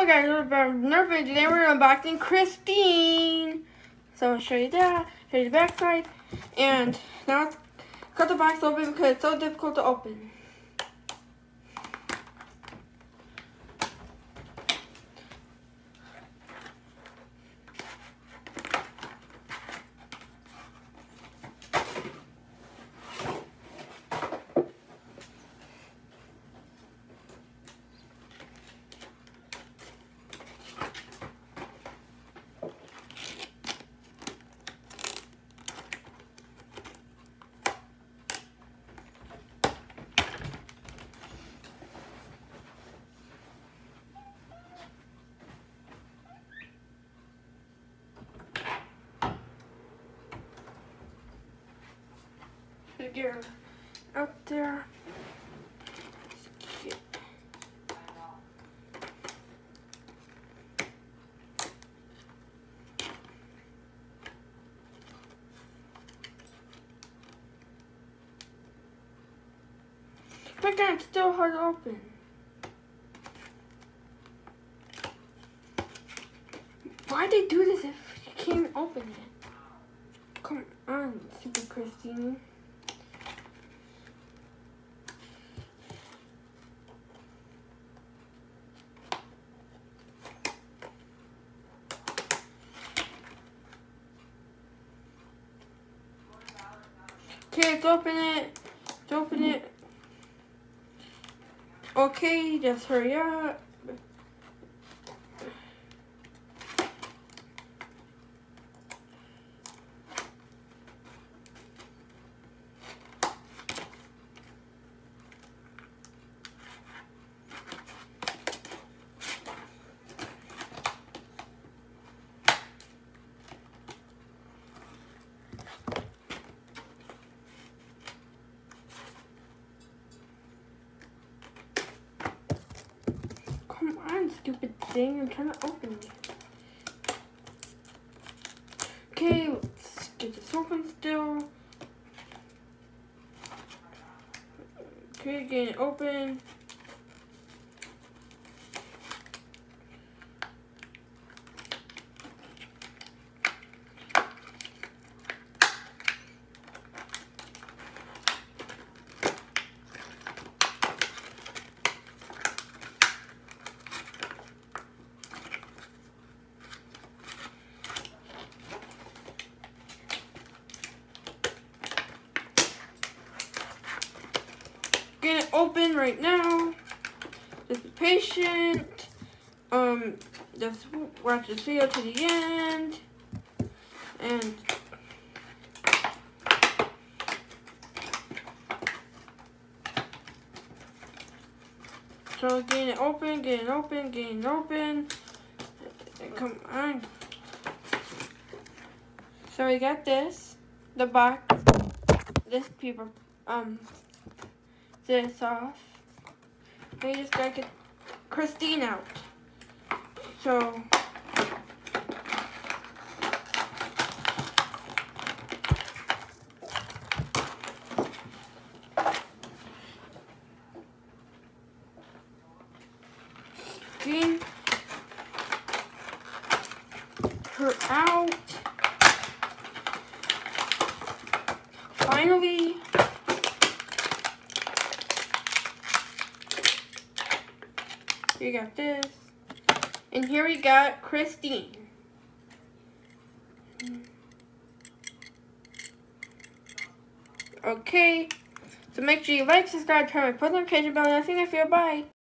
guys, we're about Nerf, and today we're unboxing Christine. So I'll show you that, show you the back side, and now let's cut the box open because it's so difficult to open. Get her out there. My God, it's still hard to open. Why'd they do this if you can't even open it? Come on, Super Christine. Okay, let's open it. Let's open it. Okay, just hurry up. Come on, stupid thing. I'm trying to open it. Okay, let's get this open still. Okay, get it open. Get it open right now. Just be patient. Just watch this video to the end. And so getting it open, getting it open, getting it open. Come on. So we got this, the box, this paper, this off. And you just gotta get Christine out. So getting her out. Finally. You got this. And here we got Christine. Okay. So make sure you like, subscribe, turn on my post notification bell, and I'll see you next video. Bye.